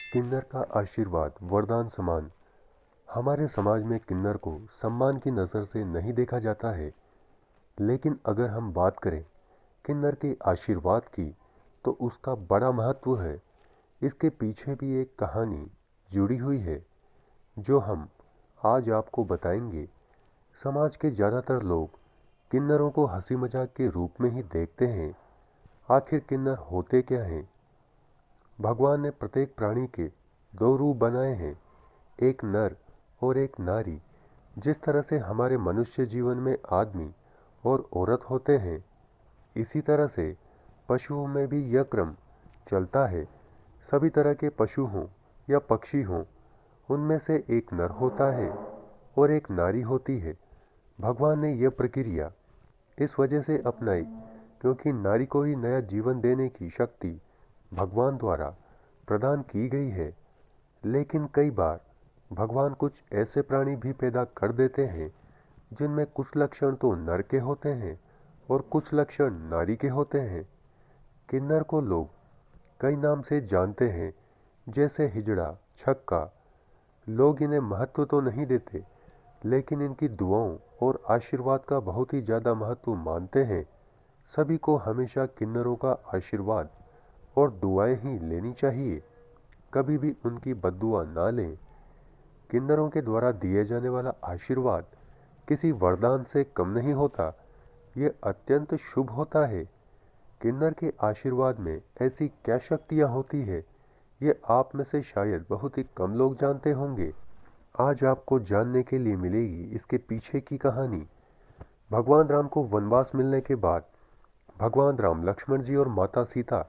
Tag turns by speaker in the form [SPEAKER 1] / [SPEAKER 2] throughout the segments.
[SPEAKER 1] किन्नर का आशीर्वाद वरदान समान। हमारे समाज में किन्नर को सम्मान की नज़र से नहीं देखा जाता है, लेकिन अगर हम बात करें किन्नर के आशीर्वाद की तो उसका बड़ा महत्व है। इसके पीछे भी एक कहानी जुड़ी हुई है जो हम आज आपको बताएंगे। समाज के ज़्यादातर लोग किन्नरों को हंसी मजाक के रूप में ही देखते हैं। आखिर किन्नर होते क्या हैं? भगवान ने प्रत्येक प्राणी के दो रूप बनाए हैं, एक नर और एक नारी। जिस तरह से हमारे मनुष्य जीवन में आदमी और औरत होते हैं, इसी तरह से पशुओं में भी यह क्रम चलता है। सभी तरह के पशु हों या पक्षी हों, उनमें से एक नर होता है और एक नारी होती है। भगवान ने यह प्रक्रिया इस वजह से अपनाई क्योंकि नारी को ही नया जीवन देने की शक्ति भगवान द्वारा प्रदान की गई है। लेकिन कई बार भगवान कुछ ऐसे प्राणी भी पैदा कर देते हैं जिनमें कुछ लक्षण तो नर के होते हैं और कुछ लक्षण नारी के होते हैं। किन्नर को लोग कई नाम से जानते हैं, जैसे हिजड़ा, छक्का। लोग इन्हें महत्व तो नहीं देते, लेकिन इनकी दुआओं और आशीर्वाद का बहुत ही ज़्यादा महत्व मानते हैं। सभी को हमेशा किन्नरों का आशीर्वाद और दुआएं ही लेनी चाहिए, कभी भी उनकी बद्दुआ ना लें। किन्नरों के द्वारा दिए जाने वाला आशीर्वाद किसी वरदान से कम नहीं होता, ये अत्यंत शुभ होता है। किन्नर के आशीर्वाद में ऐसी क्या शक्तियाँ होती है, ये आप में से शायद बहुत ही कम लोग जानते होंगे। आज आपको जानने के लिए मिलेगी इसके पीछे की कहानी। भगवान राम को वनवास मिलने के बाद भगवान राम, लक्ष्मण जी और माता सीता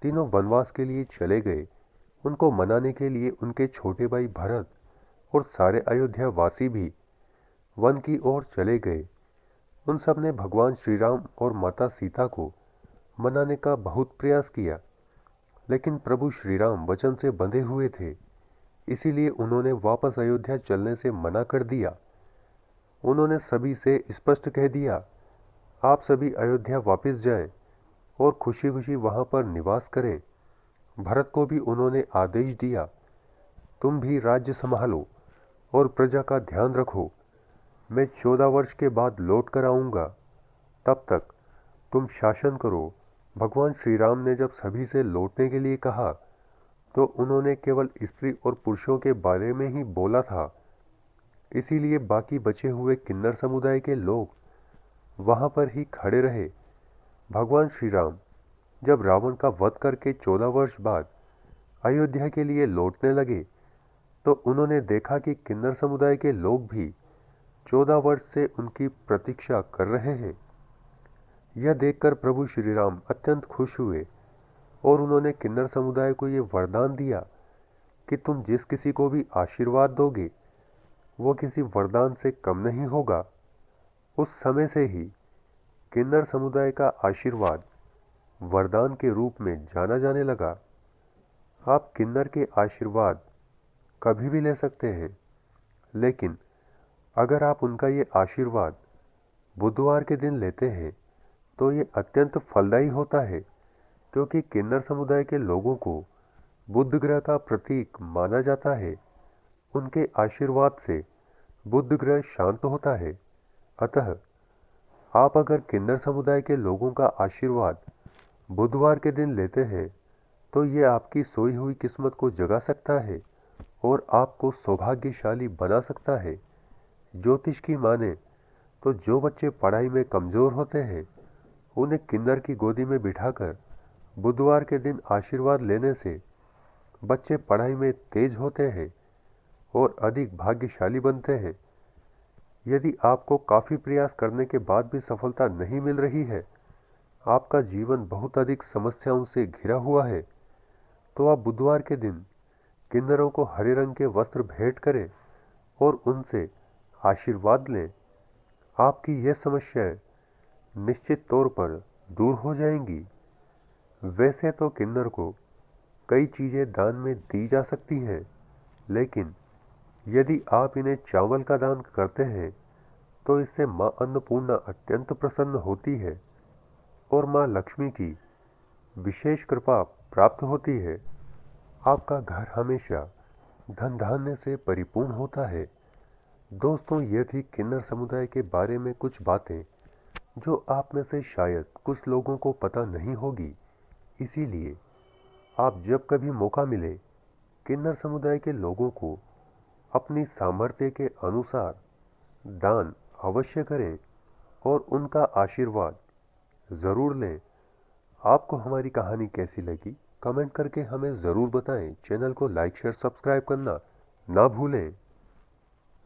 [SPEAKER 1] तीनों वनवास के लिए चले गए। उनको मनाने के लिए उनके छोटे भाई भरत और सारे अयोध्या वासी भी वन की ओर चले गए। उन सब ने भगवान श्री राम और माता सीता को मनाने का बहुत प्रयास किया, लेकिन प्रभु श्री राम वचन से बंधे हुए थे, इसीलिए उन्होंने वापस अयोध्या चलने से मना कर दिया। उन्होंने सभी से स्पष्ट कह दिया, आप सभी अयोध्या वापस जाएं और खुशी खुशी वहां पर निवास करें। भरत को भी उन्होंने आदेश दिया, तुम भी राज्य संभालो और प्रजा का ध्यान रखो। मैं 14 वर्ष के बाद लौट कर आऊँगा, तब तक तुम शासन करो। भगवान श्री राम ने जब सभी से लौटने के लिए कहा तो उन्होंने केवल स्त्री और पुरुषों के बारे में ही बोला था, इसीलिए बाकी बचे हुए किन्नर समुदाय के लोग वहां पर ही खड़े रहे। भगवान श्री राम जब रावण का वध करके 14 वर्ष बाद अयोध्या के लिए लौटने लगे तो उन्होंने देखा कि किन्नर समुदाय के लोग भी 14 वर्ष से उनकी प्रतीक्षा कर रहे हैं। यह देखकर प्रभु श्री राम अत्यंत खुश हुए और उन्होंने किन्नर समुदाय को यह वरदान दिया कि तुम जिस किसी को भी आशीर्वाद दोगे वो किसी वरदान से कम नहीं होगा। उस समय से ही किन्नर समुदाय का आशीर्वाद वरदान के रूप में जाना जाने लगा। आप किन्नर के आशीर्वाद कभी भी ले सकते हैं, लेकिन अगर आप उनका ये आशीर्वाद बुधवार के दिन लेते हैं तो ये अत्यंत फलदायी होता है, क्योंकि किन्नर समुदाय के लोगों को बुध ग्रह का प्रतीक माना जाता है। उनके आशीर्वाद से बुध ग्रह शांत होता है। अतः आप अगर किन्नर समुदाय के लोगों का आशीर्वाद बुधवार के दिन लेते हैं तो ये आपकी सोई हुई किस्मत को जगा सकता है और आपको सौभाग्यशाली बना सकता है। ज्योतिष की माने तो जो बच्चे पढ़ाई में कमज़ोर होते हैं उन्हें किन्नर की गोदी में बिठाकर बुधवार के दिन आशीर्वाद लेने से बच्चे पढ़ाई में तेज होते हैं और अधिक भाग्यशाली बनते हैं। यदि आपको काफ़ी प्रयास करने के बाद भी सफलता नहीं मिल रही है, आपका जीवन बहुत अधिक समस्याओं से घिरा हुआ है, तो आप बुधवार के दिन किन्नरों को हरे रंग के वस्त्र भेंट करें और उनसे आशीर्वाद लें। आपकी यह समस्याएं निश्चित तौर पर दूर हो जाएंगी। वैसे तो किन्नर को कई चीज़ें दान में दी जा सकती हैं, लेकिन यदि आप इन्हें चावल का दान करते हैं तो इससे माँ अन्नपूर्णा अत्यंत प्रसन्न होती है और माँ लक्ष्मी की विशेष कृपा प्राप्त होती है। आपका घर हमेशा धन धान्य से परिपूर्ण होता है। दोस्तों, ये थी किन्नर समुदाय के बारे में कुछ बातें जो आप में से शायद कुछ लोगों को पता नहीं होगी। इसीलिए आप जब कभी मौका मिले, किन्नर समुदाय के लोगों को अपनी सामर्थ्य के अनुसार दान अवश्य करें और उनका आशीर्वाद ज़रूर लें। आपको हमारी कहानी कैसी लगी, कमेंट करके हमें ज़रूर बताएं। चैनल को लाइक शेयर सब्सक्राइब करना ना भूलें।